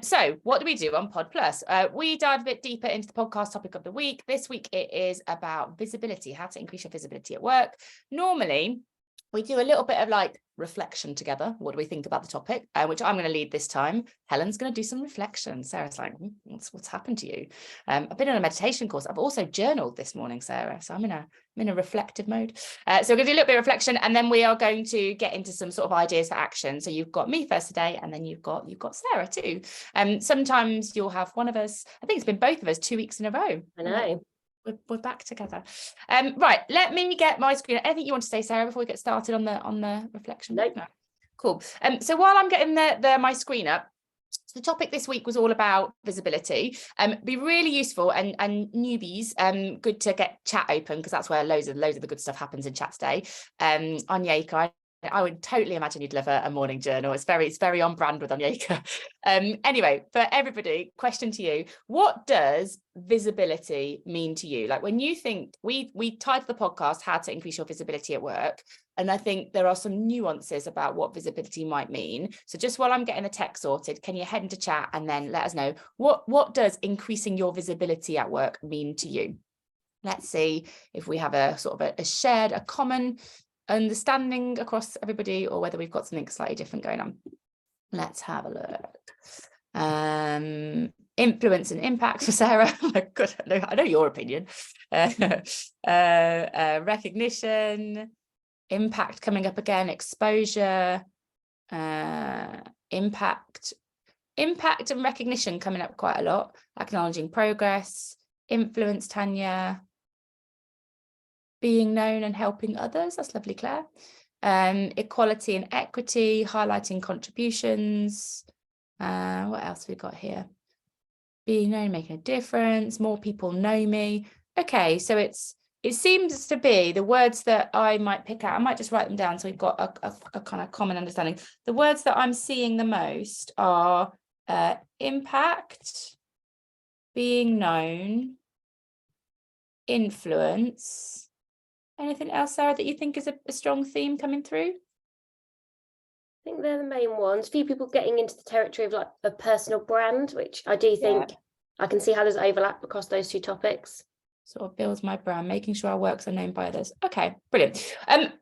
So what do we do on PodPlus? We dive a bit deeper into the podcast topic of the week. This week it is about visibility, how to increase your visibility at work. Normally, we do a little bit of like reflection together. What do we think about the topic? Which I'm going to lead this time. Helen's going to do some reflection. Sarah's like, what's happened to you? I've been on a meditation course. I've also journaled this morning, Sarah. So I'm in a reflective mode. So we're going to do a little bit of reflection, and then we are going to get into some sort of ideas for action. So you've got me first today, and then you've got Sarah too. Sometimes you'll have one of us. I think it's been both of us 2 weeks in a row. I know. We're back together. Right, let me get my screen. Anything you want to say, Sarah, before we get started on the reflection? Nope. No. Cool. So while I'm getting my screen up, the topic this week was all about visibility. Be really useful and newbies, good to get chat open, because that's where loads of the good stuff happens in chat today. Onyeka, I would totally imagine you'd love a morning journal. It's very on brand with Onyeka. Anyway, for everybody, question to you: what does visibility mean to you? Like, when you think, we titled the podcast "How to Increase Your Visibility at Work," and I think there are some nuances about what visibility might mean. So just while I'm getting the tech sorted, can you head into chat and then let us know what does increasing your visibility at work mean to you? Let's see if we have a sort of a shared, a common understanding across everybody, or whether we've got something slightly different going on. Let's have a look. Influence and impact for Sarah. Good, I know your opinion. Recognition, impact coming up again, exposure, impact and recognition coming up quite a lot. Acknowledging progress, influence, Tanya. Being known and helping others, that's lovely, Claire. Equality and equity, highlighting contributions. What else have we got here? Being known, making a difference, more people know me. Okay, so it seems to be the words that I might pick out. I might just write them down so we've got a kind of common understanding. The words that I'm seeing the most are impact, being known, influence. Anything else, Sarah, that you think is a strong theme coming through? I think they're the main ones. A few people getting into the territory of like a personal brand, which I do think I can see how there's overlap across those two topics. Sort of builds my brand, making sure our works are known by others. Okay, brilliant.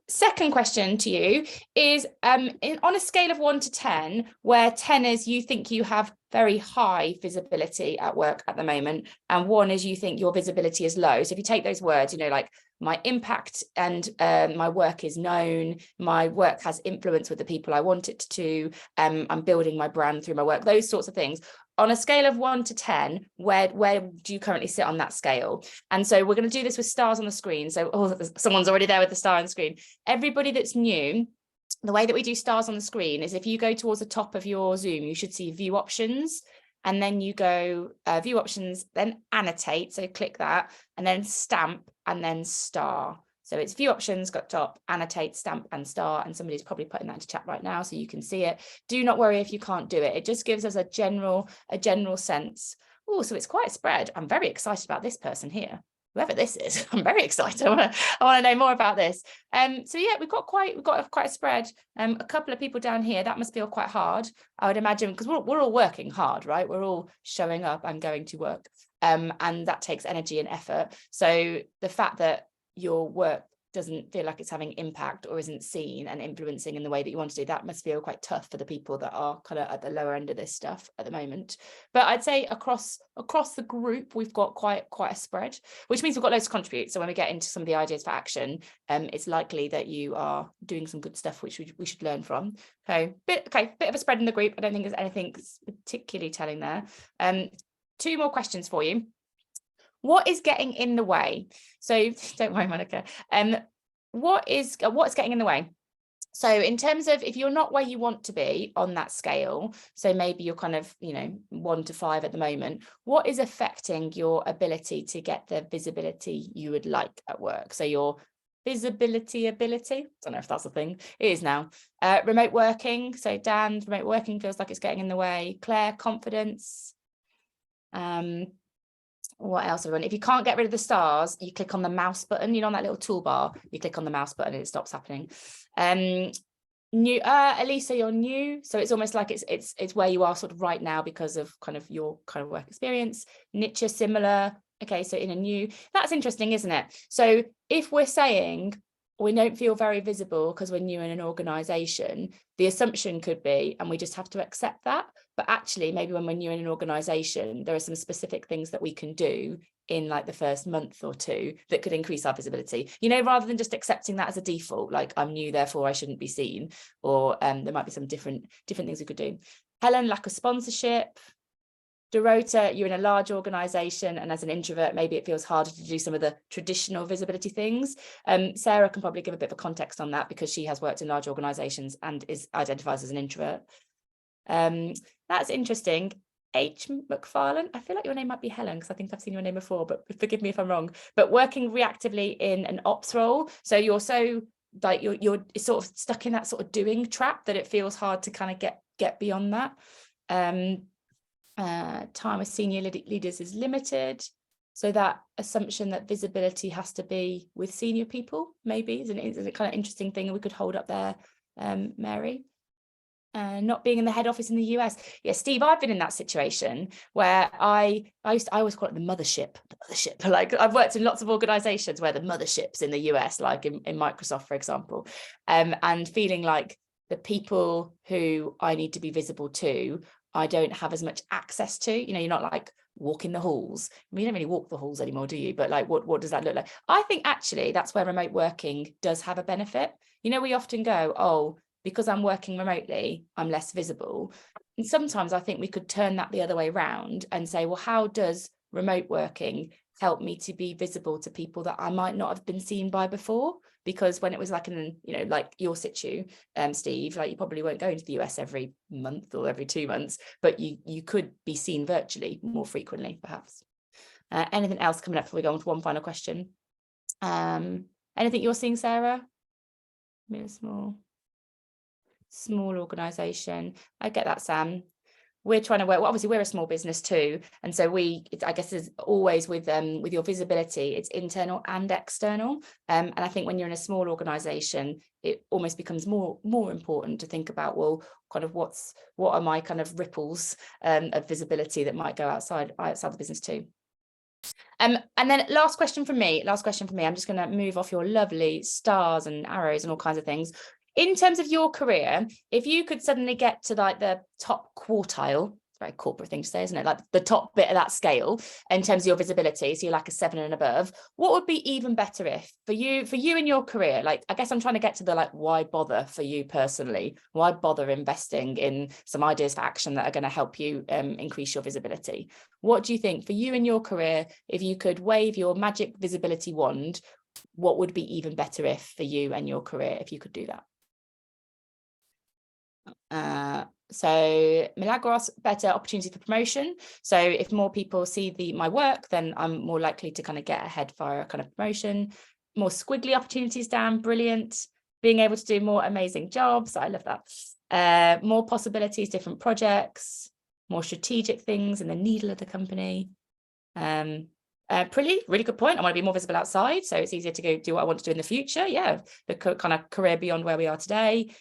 Second question to you is, on a scale of 1 to 10, where 10 is you think you have very high visibility at work at the moment, and 1 is you think your visibility is low. So if you take those words, like my impact and my work is known, my work has influence with the people I want it to, I'm building my brand through my work, those sorts of things. On a scale of 1 to 10, where do you currently sit on that scale? And so we're going to do this with stars on the screen. So someone's already there with the star on the screen. Everybody that's new, the way that we do stars on the screen is if you go towards the top of your Zoom, you should see view options. And then you go view options, then annotate. So click that, and then stamp, and then star. So it's view options, got top, annotate, stamp, and star. And somebody's probably putting that into chat right now so you can see it. Do not worry if you can't do it. It just gives us a general sense. Oh, so it's quite spread. I'm very excited about this person here. Whoever this is, I'm very excited. I want to know more about this. So yeah, we've got quite a spread. A couple of people down here. That must feel quite hard, I would imagine, because we're all working hard, right? We're all showing up and going to work, and that takes energy and effort. So the fact that your work doesn't feel like it's having impact or isn't seen and influencing in the way that you want to do, that must feel quite tough for the people that are kind of at the lower end of this stuff at the moment. But I'd say across the group, we've got quite a spread, which means we've got loads to contribute. So when we get into some of the ideas for action, it's likely that you are doing some good stuff, which we should learn from. So bit of a spread in the group. I don't think there's anything particularly telling there. 2 more questions for you. What is getting in the way? So don't worry, Monica. What's getting in the way? So in terms of if you're not where you want to be on that scale, so maybe you're kind of, 1 to 5 at the moment, what is affecting your ability to get the visibility you would like at work? So your visibility ability, I don't know if that's a thing, it is now. Remote working, so Dan, remote working feels like it's getting in the way. Claire, confidence. What else, everyone? If you can't get rid of the stars, you click on the mouse button, on that little toolbar, you click on the mouse button and it stops happening. New, Elisa, you're new, so it's almost like it's where you are sort of right now because of kind of your kind of work experience. Niche, similar. Okay, so in a new, that's interesting, isn't it? So if we're saying we don't feel very visible because we're new in an organization, the assumption could be, and we just have to accept that. But actually, maybe when we're new in an organization, there are some specific things that we can do in like the first month or two that could increase our visibility, you know, rather than just accepting that as a default, like I'm new, therefore I shouldn't be seen, or there might be some different things we could do. Helen, lack of sponsorship. Dorota, you're in a large organization, and as an introvert, maybe it feels harder to do some of the traditional visibility things. Sarah can probably give a bit of a context on that because she has worked in large organizations and identifies as an introvert. That's interesting. H. McFarlane, I feel like your name might be Helen because I think I've seen your name before, but forgive me if I'm wrong. But working reactively in an ops role, so you're so like you're sort of stuck in that sort of doing trap that it feels hard to kind of get beyond that. Time with senior leaders is limited, so that assumption that visibility has to be with senior people maybe is a kind of interesting thing we could hold up there. Mary, not being in the head office in the US. Yeah, Steve, I've been in that situation where I always call it the mothership. Like I've worked in lots of organizations where the mothership's in the US, like in Microsoft, for example, and feeling like the people who I need to be visible to, I don't have as much access to. You know, you're not like walking the halls. I mean, you don't really walk the halls anymore, do you? But like, what does that look like? I think actually that's where remote working does have a benefit. You know, we often go, oh, because I'm working remotely, I'm less visible. And sometimes I think we could turn that the other way around and say, well, how does remote working help me to be visible to people that I might not have been seen by before? Because when it was like like your situ, Steve, like you probably won't go into the US every month or every 2 months, but you could be seen virtually more frequently, perhaps. Anything else coming up before we go on to one final question? Anything you're seeing, Sarah? Maybe a small organization. I get that, Sam. We're trying to work, well, obviously we're a small business too, and so I guess as always with your visibility, it's internal and external, and I think when you're in a small organization, it almost becomes more important to think about, well, kind of what are my kind of ripples of visibility that might go outside the business too. And then last question from me, I'm just going to move off your lovely stars and arrows and all kinds of things. In terms of your career, if you could suddenly get to like the top quartile, it's a very corporate thing to say, isn't it? Like the top bit of that scale in terms of your visibility, so you're like a 7 and above, what would be even better if for you in your career? Like, I guess I'm trying to get to the like, why bother for you personally? Why bother investing in some ideas for action that are going to help you increase your visibility? What do you think for you in your career, if you could wave your magic visibility wand, what would be even better if for you and your career, if you could do that? So Milagros, better opportunity for promotion. So if more people see my work, then I'm more likely to kind of get ahead for a kind of promotion. More squiggly opportunities, Dan, brilliant. Being able to do more amazing jobs, I love that. More possibilities, different projects, more strategic things in the needle of the company. Really good point. I want to be more visible outside, so it's easier to go do what I want to do in the future. Yeah, the kind of career beyond where we are today.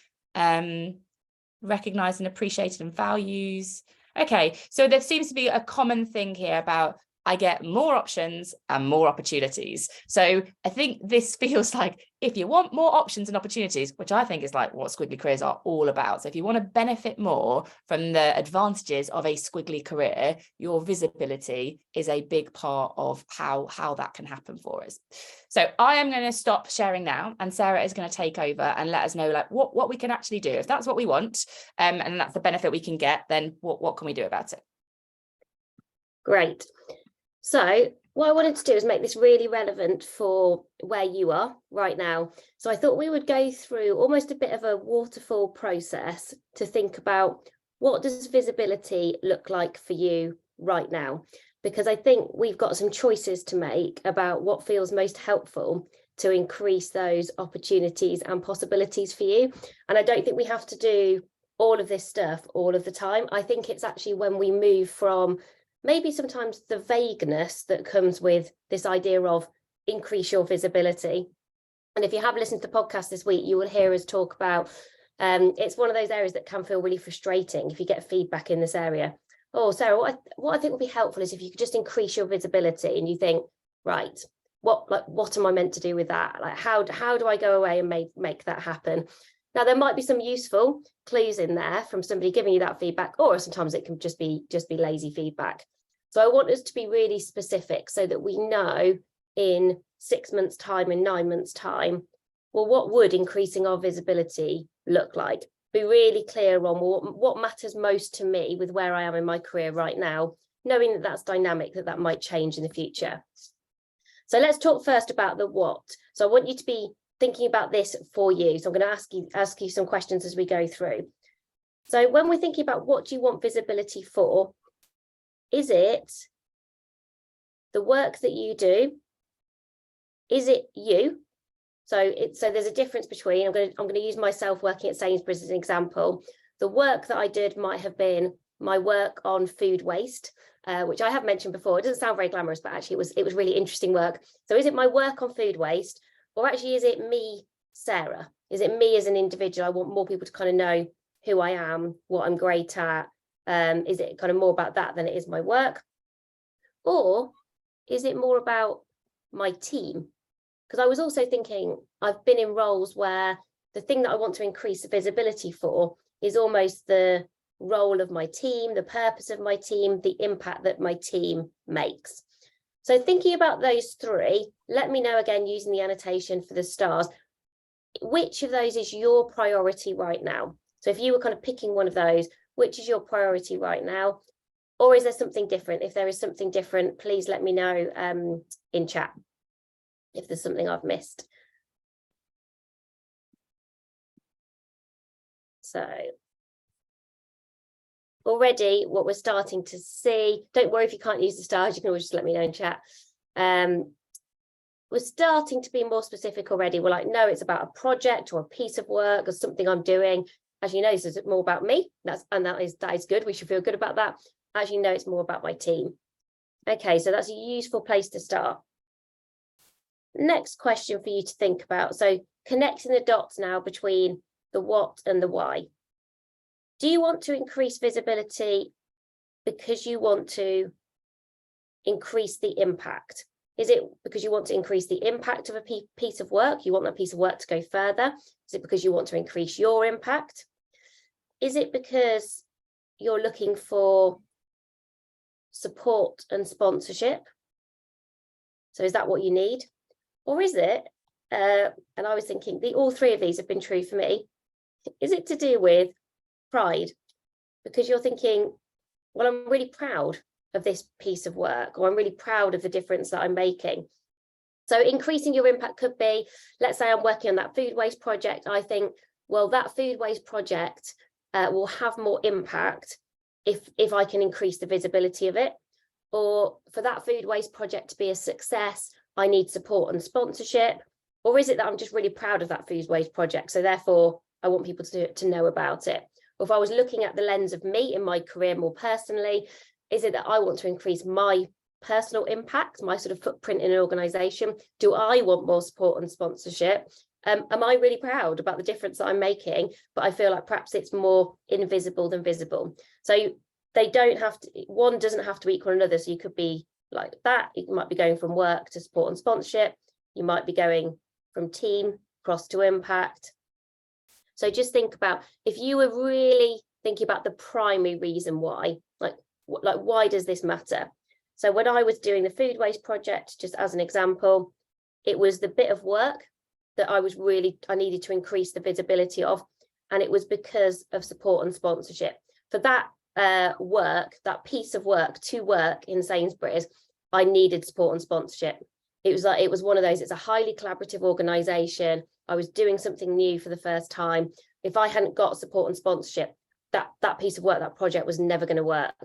Recognized and appreciated and values. Okay, so there seems to be a common thing here about I get more options and more opportunities. So I think this feels like if you want more options and opportunities, which I think is like what squiggly careers are all about. So if you want to benefit more from the advantages of a squiggly career, your visibility is a big part of how that can happen for us. So I am going to stop sharing now, and Sarah is going to take over and let us know like what we can actually do. If that's what we want, and that's the benefit we can get, then what can we do about it? Great. So what I wanted to do is make this really relevant for where you are right now. So I thought we would go through almost a bit of a waterfall process to think about what does visibility look like for you right now? Because I think we've got some choices to make about what feels most helpful to increase those opportunities and possibilities for you. And I don't think we have to do all of this stuff all of the time. I think it's actually when we move from maybe sometimes the vagueness that comes with this idea of increase your visibility. And if you have listened to the podcast this week, you will hear us talk about It's one of those areas that can feel really frustrating if you get feedback in this area. Oh, Sarah, what I think would be helpful is if you could just increase your visibility, and you think, right, what am I meant to do with that? Like, how do I go away and make that happen? Now, there might be some useful clues in there from somebody giving you that feedback, or sometimes it can just be lazy feedback. So I want us to be really specific so that we know in 6 months' time, in 9 months' time, well, what would increasing our visibility look like? Be really clear on what matters most to me with where I am in my career right now, knowing that that's dynamic, that might change in the future. So let's talk first about the what. So I want you to be thinking about this for you. So I'm going to ask you some questions as we go through. So when we're thinking about what do you want visibility for, is it the work that you do? Is it you? So there's a difference between, I'm going to use myself working at Sainsbury's as an example. The work that I did might have been my work on food waste, which I have mentioned before. It doesn't sound very glamorous, but actually it was really interesting work. So is it my work on food waste, or actually is it me, Sarah? Is it me as an individual? I want more people to kind of know who I am, what I'm great at. Is it kind of more about that than it is my work? Or is it more about my team? Because I was also thinking, I've been in roles where the thing that I want to increase the visibility for is almost the role of my team, the purpose of my team, the impact that my team makes. So thinking about those three, let me know again using the annotation for the stars, which of those is your priority right now? So if you were kind of picking one of those, which is your priority right now? Or is there something different? If there is something different, please let me know in chat if there's something I've missed. So already what we're starting to see, don't worry if you can't use the stars, you can always just let me know in chat. We're starting to be more specific already. We're like, no, it's about a project or a piece of work or something I'm doing. As you know, this is more about me. That is good. We should feel good about that. As you know, it's more about my team. Okay, so that's a useful place to start. Next question for you to think about. So connecting the dots now between the what and the why. Do you want to increase visibility because you want to increase the impact? Is it because you want to increase the impact of a piece of work? You want that piece of work to go further? Is it because you want to increase your impact? Is it because you're looking for support and sponsorship? So is that what you need? Or is it, and I was thinking, all three of these have been true for me. Is it to do with pride? Because you're thinking, well, I'm really proud of this piece of work, or I'm really proud of the difference that I'm making. So increasing your impact could be, let's say I'm working on that food waste project. I think, well, that food waste project will have more impact if I can increase the visibility of it. Or for that food waste project to be a success, I need support and sponsorship. Or is it that I'm just really proud of that food waste project, so therefore I want people to know about it? Or if I was looking at the lens of me in my career more personally, is it that I want to increase my personal impact, my sort of footprint in an organization? Do I want more support and sponsorship? Am I really proud about the difference that I'm making, but I feel like perhaps it's more invisible than visible? So they don't have to, one doesn't have to equal another. So you could be like that. You might be going from work to support and sponsorship. You might be going from team across to impact. So just think about, if you were really thinking about the primary reason why, like why does this matter? So when I was doing the food waste project, just as an example, it was the bit of work that I needed to increase the visibility of. And it was because of support and sponsorship. For that work, that piece of work to work in Sainsbury's, I needed support and sponsorship. It was one of those, it's a highly collaborative organization. I was doing something new for the first time. If I hadn't got support and sponsorship, that piece of work, that project was never going to work.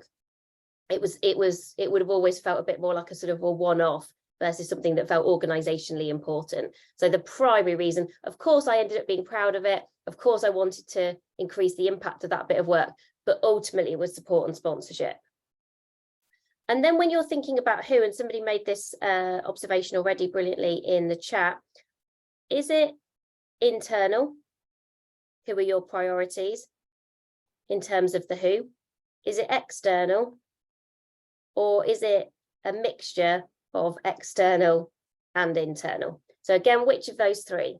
It would have always felt a bit more like a sort of a one-off versus something that felt organizationally important. So the primary reason, of course, I ended up being proud of it. Of course, I wanted to increase the impact of that bit of work, but ultimately it was support and sponsorship. And then when you're thinking about who, and somebody made this observation already brilliantly in the chat, is it internal? who are your priorities in terms of the who? Is it external, or is it a mixture of external and internal? So again, which of those three?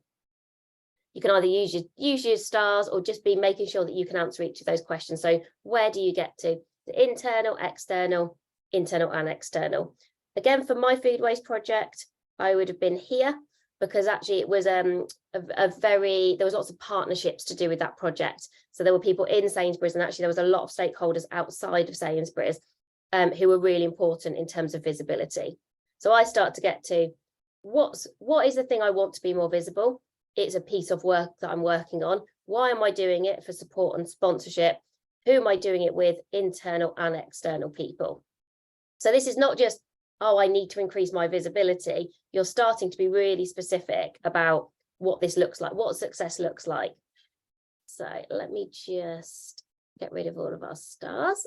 You can either use your stars or just be making sure that you can answer each of those questions. So where do you get to? The internal, external and external. Again, for my food waste project, I would have been here, because actually it was there was lots of partnerships to do with that project. So there were people in Sainsbury's, and actually there was a lot of stakeholders outside of Sainsbury's who were really important in terms of visibility. So I start to get to what is the thing I want to be more visible? It's a piece of work that I'm working on. Why am I doing it? For support and sponsorship. Who am I doing it with? Internal and external people. So this is not just, oh, I need to increase my visibility. You're starting to be really specific about what this looks like, what success looks like. So let me just get rid of all of our stars.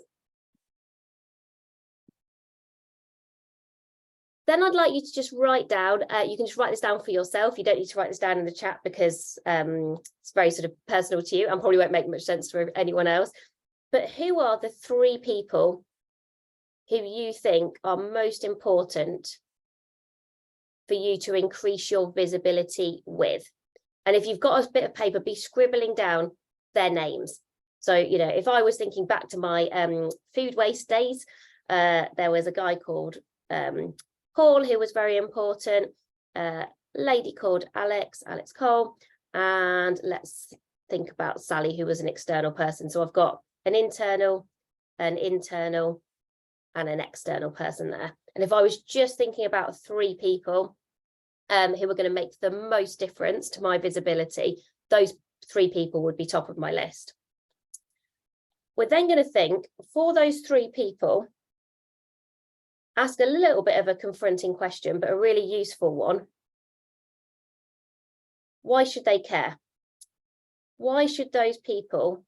Then I'd like you to just write down, you can just write this down for yourself. You don't need to write this down in the chat, because it's very sort of personal to you and probably won't make much sense for anyone else. But who are the 3 people who you think are most important for you to increase your visibility with? And if you've got a bit of paper, be scribbling down their names. So, you know, if I was thinking back to my food waste days, there was a guy called Paul, who was very important, lady called Alex Cole, and let's think about Sally, who was an external person. So I've got an internal, an and an external person there. And if I was just thinking about 3 people who are going to make the most difference to my visibility, those 3 people would be top of my list. We're then going to think, for those 3 people, ask a little bit of a confronting question, but a really useful one. Why should they care? Why should those people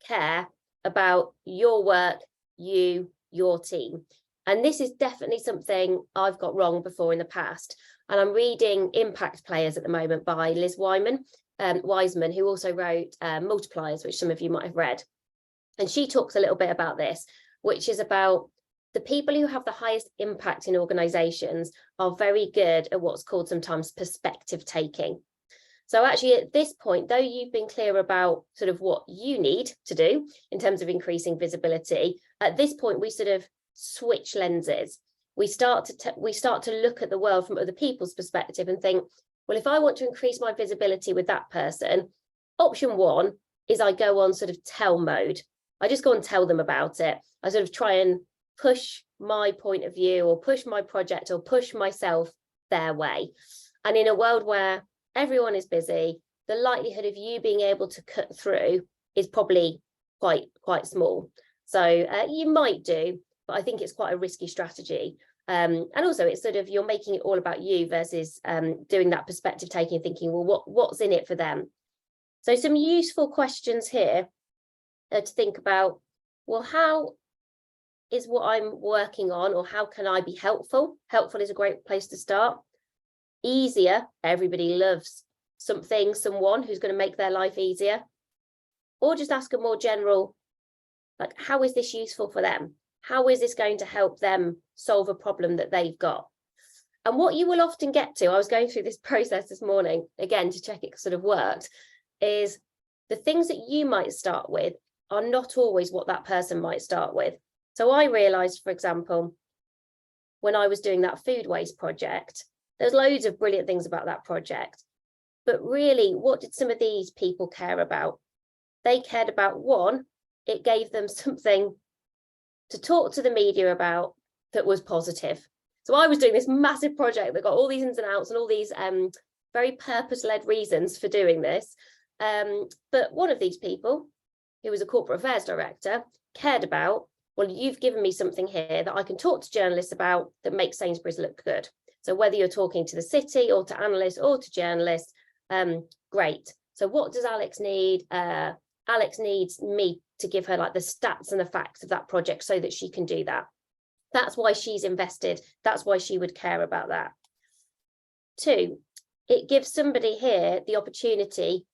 care about your work, your team? And this is definitely something I've got wrong before in the past. And I'm reading Impact Players at the moment by Liz Wiseman, who also wrote Multipliers, which some of you might have read. And she talks a little bit about this, which is about the people who have the highest impact in organizations are very good at what's called sometimes perspective taking. So actually at this point, though you've been clear about sort of what you need to do in terms of increasing visibility, at this point we sort of switch lenses. We start to look at the world from other people's perspective and think, well, if I want to increase my visibility with that person, option 1 is I go on sort of tell mode. I just go and tell them about it. I sort of try and push my point of view or push my project or push myself their way. And in a world where everyone is busy, the likelihood of you being able to cut through is probably quite small. So you might do, but I think it's quite a risky strategy. And also it's sort of, you're making it all about you versus doing that perspective taking, thinking, well, what's in it for them? So some useful questions here to think about, well, how is what I'm working on, or how can I be helpful? Helpful is a great place to start. Easier, everybody loves someone who's going to make their life easier. Or just ask a more general, like, how is this useful for them? How is this going to help them solve a problem that they've got? And what you will often get to, I was going through this process this morning, again, to check it sort of worked, is the things that you might start with are not always what that person might start with. So I realised, for example, when I was doing that food waste project, there's loads of brilliant things about that project. But really, what did some of these people care about? They cared about, 1, it gave them something to talk to the media about that was positive. So I was doing this massive project that got all these ins and outs and all these very purpose-led reasons for doing this. But one of these people, who was a corporate affairs director, cared about, well, you've given me something here that I can talk to journalists about that makes Sainsbury's look good. So whether you're talking to the city or to analysts or to journalists, great. So what does Alex need? Alex needs me to give her like the stats and the facts of that project so that she can do that. That's why she's invested. That's why she would care about that. 2, it gives somebody here the opportunity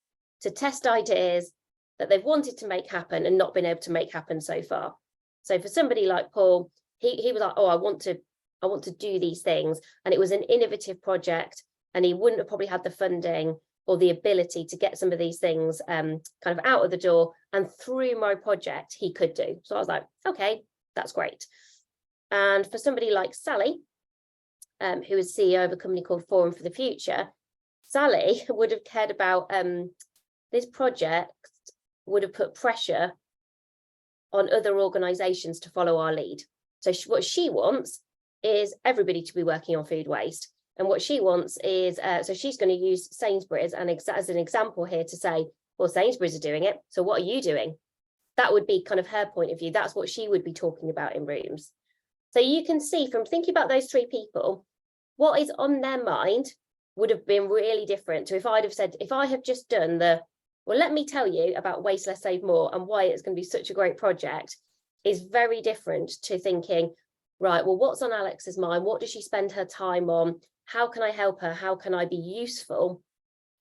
to test ideas that they've wanted to make happen and not been able to make happen so far. So for somebody like Paul, he was like, oh, I want to do these things. And it was an innovative project, and he wouldn't have probably had the funding or the ability to get some of these things kind of out of the door. And through my project, he could do. So I was like, okay, that's great. And for somebody like Sally, who is CEO of a company called Forum for the Future, Sally would have cared about this project, would have put pressure on other organisations to follow our lead. So what she wants is everybody to be working on food waste. And what she wants is, so she's going to use Sainsbury's as an example here to say, well, Sainsbury's are doing it, so what are you doing? That would be kind of her point of view. That's what she would be talking about in rooms. So you can see from thinking about those three people, what is on their mind would have been really different to if I'd have said, if I have just done well, let me tell you about Waste Less, Save More and why it's going to be such a great project, is very different to thinking, right, well, what's on Alex's mind? What does she spend her time on? How can I help her? How can I be useful?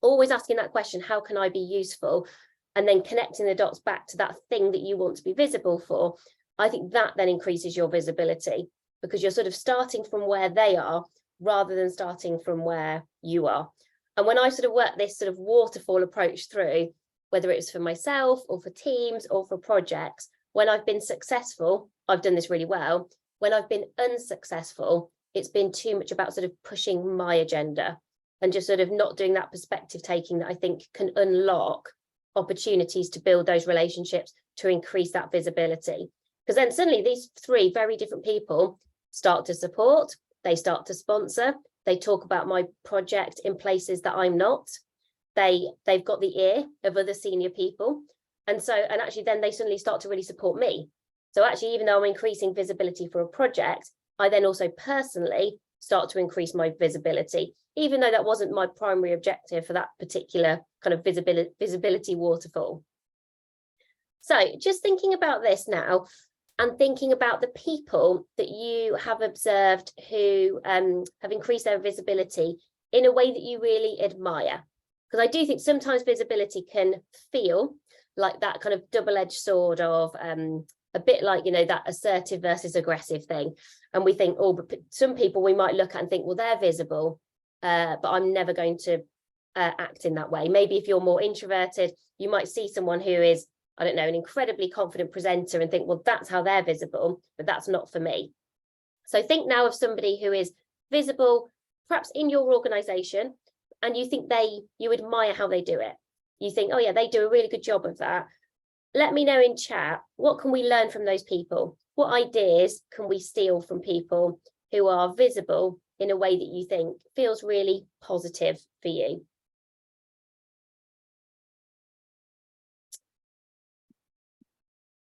Always asking that question, how can I be useful? And then connecting the dots back to that thing that you want to be visible for. I think that then increases your visibility, because you're sort of starting from where they are rather than starting from where you are. And when I sort of work this sort of waterfall approach through, whether it's for myself or for teams or for projects, when I've been successful, I've done this really well. When I've been unsuccessful, it's been too much about sort of pushing my agenda and just sort of not doing that perspective taking that I think can unlock opportunities to build those relationships, to increase that visibility. Because then suddenly these three very different people start to support, they start to sponsor, they talk about my project in places that I'm not. They've got the ear of other senior people. And actually then they suddenly start to really support me. So actually, even though I'm increasing visibility for a project, I then also personally start to increase my visibility, even though that wasn't my primary objective for that particular kind of visibility waterfall. So just thinking about this now, and thinking about the people that you have observed who have increased their visibility in a way that you really admire. Because I do think sometimes visibility can feel like that kind of double-edged sword of a bit like, you know, that assertive versus aggressive thing. And we think, oh, but some people we might look at and think, well, they're visible, but I'm never going to act in that way. Maybe if you're more introverted, you might see someone who is, I don't know, an incredibly confident presenter and think, well, that's how they're visible, but that's not for me. So think now of somebody who is visible, perhaps in your organization, and you think you admire how they do it. You think, oh yeah, they do a really good job of that. Let me know in chat, what can we learn from those people? What ideas can we steal from people who are visible in a way that you think feels really positive for you?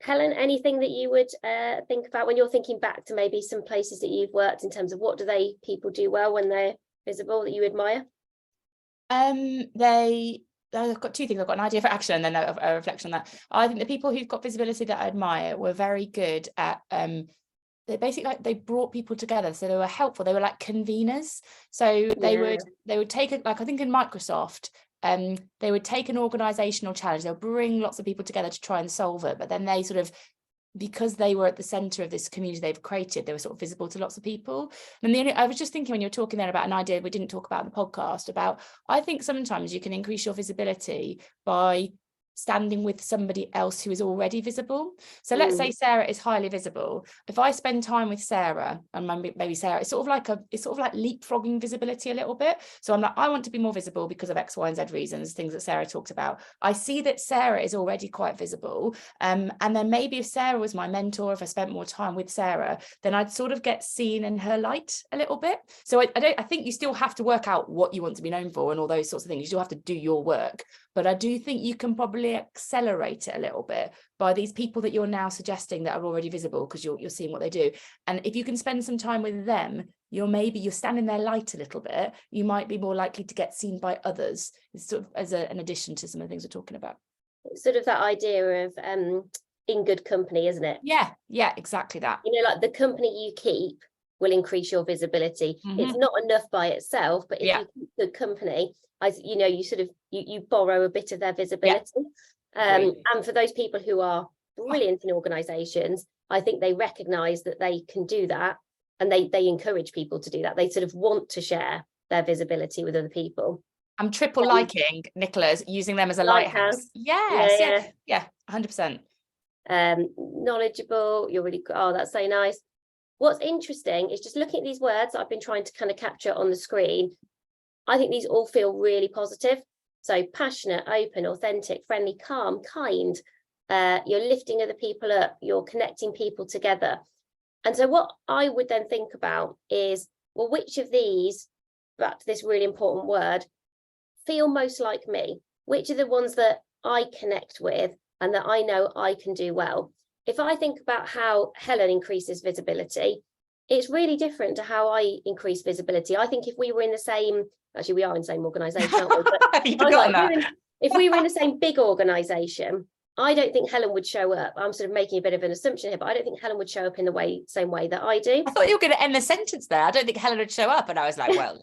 Helen, anything that you would think about when you're thinking back to maybe some places that you've worked in terms of what do people do well when they're visible that you admire? I've got two things. I've got an idea for action and then a reflection on that. I think the people who've got visibility that I admire were very good at they basically they brought people together, so they were helpful. They were like conveners. So they would take it, like I think in Microsoft, they would take an organizational challenge, they'll bring lots of people together to try and solve it, but then they sort of, because they were at the center of this community they've created, they were sort of visible to lots of people. And I was just thinking when you're talking there about an idea we didn't talk about in the podcast about, I think sometimes you can increase your visibility by standing with somebody else who is already visible. So let's say Sarah is highly visible. If I spend time with Sarah and maybe Sarah, it's sort of like leapfrogging visibility a little bit. So I'm like, I want to be more visible because of X, Y, and Z reasons, things that Sarah talked about. I see that Sarah is already quite visible. And then maybe if Sarah was my mentor, if I spent more time with Sarah, then I'd sort of get seen in her light a little bit. So I think you still have to work out what you want to be known for and all those sorts of things. You still have to do your work. But I do think you can probably accelerate it a little bit by these people that you're now suggesting that are already visible, because you're seeing what they do. And if you can spend some time with them, you're standing their light a little bit, you might be more likely to get seen by others. It's sort of as an addition to some of the things we're talking about. It's sort of that idea of in good company, isn't it? Yeah, exactly that. You know, like the company you keep will increase your visibility. It's not enough by itself, but if you keep good company, you sort of you borrow a bit of their visibility. And for those people who are brilliant in organizations, I think they recognize that they can do that, and they encourage people to do that. They sort of want to share their visibility with other people. I'm triple liking Nicola's, using them as a lighthouse. Yes, yeah, 100%. Knowledgeable, you're really good. Oh, that's so nice. What's interesting is just looking at these words that I've been trying to kind of capture on the screen. I think these all feel really positive. So passionate, open, authentic, friendly, calm, kind. You're lifting other people up, you're connecting people together. And so what I would then think about is, well, which of these, back to this really important word, feel most like me? Which are the ones that I connect with and that I know I can do well? If I think about how Helen increases visibility, it's really different to how I increase visibility. I think if we were in the same, actually we are in the same organisation, aren't we? But if we were in the same big organisation, I don't think Helen would show up. I'm sort of making a bit of an assumption here, but I don't think Helen would show up in the same way that I do. I thought you were going to end the sentence there. I don't think Helen would show up. And I was like, well...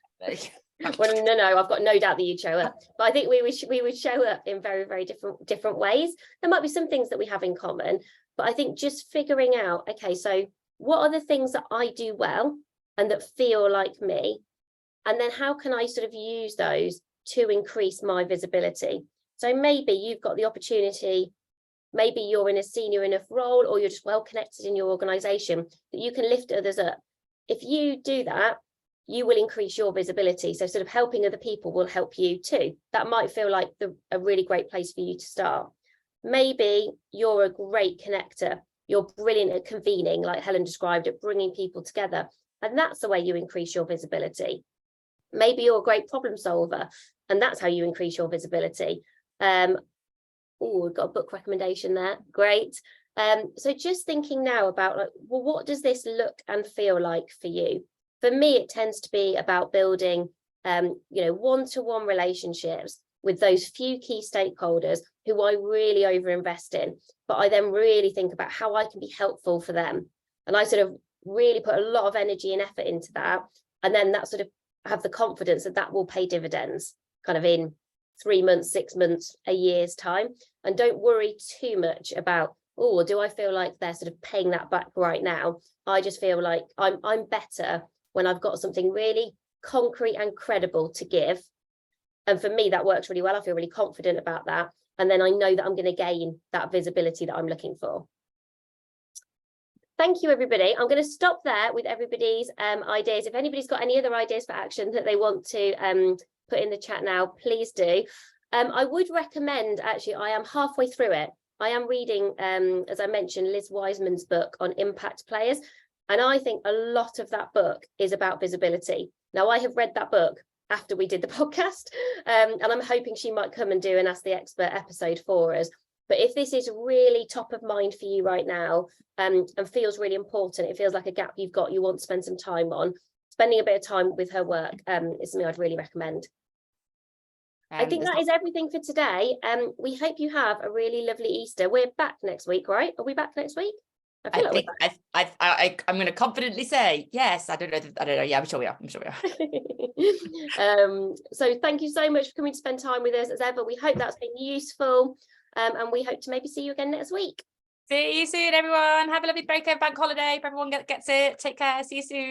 Well, no, I've got no doubt that you'd show up, but I think we would show up in very, very different ways. There might be some things that we have in common, but I think just figuring out, okay, so what are the things that I do well and that feel like me, and then how can I sort of use those to increase my visibility? So maybe you've got the opportunity, maybe you're in a senior enough role, or you're just well connected in your organization that you can lift others up. If you do that, you will increase your visibility. So sort of helping other people will help you too. That might feel like a really great place for you to start. Maybe you're a great connector. You're brilliant at convening, like Helen described, at bringing people together. And that's the way you increase your visibility. Maybe you're a great problem solver, and that's how you increase your visibility. Oh, we've got a book recommendation there. Great. So just thinking now about, like, well, what does this look and feel like for you? For me, it tends to be about building, one-to-one relationships with those few key stakeholders who I really overinvest in, but I then really think about how I can be helpful for them. And I sort of really put a lot of energy and effort into that. And then that sort of have the confidence that that will pay dividends kind of in 3 months, 6 months, a year's time. And don't worry too much about, oh, do I feel like they're sort of paying that back right now? I just feel like I'm better when I've got something really concrete and credible to give. And for me, that works really well. I feel really confident about that. And then I know that I'm going to gain that visibility that I'm looking for. Thank you, everybody. I'm going to stop there with everybody's ideas. If anybody's got any other ideas for action that they want to put in the chat now, please do. I would recommend, actually, I am halfway through it. I am reading, as I mentioned, Liz Wiseman's book on impact players. And I think a lot of that book is about visibility. Now, I have read that book after we did the podcast, and I'm hoping she might come and do an Ask the Expert episode for us. But if this is really top of mind for you right now, and feels really important, it feels like a gap you've got, you want to spend some time on, spending a bit of time with her work is something I'd really recommend. I think that is everything for today. We hope you have a really lovely Easter. We're back next week, right? Are we back next week? I'm going to confidently say yes. I don't know. Yeah, I'm sure we are. So thank you so much for coming to spend time with us as ever. We hope that's been useful, and we hope to maybe see you again next week. See you soon, everyone. Have a lovely break over bank holiday. If everyone gets it, take care. See you soon.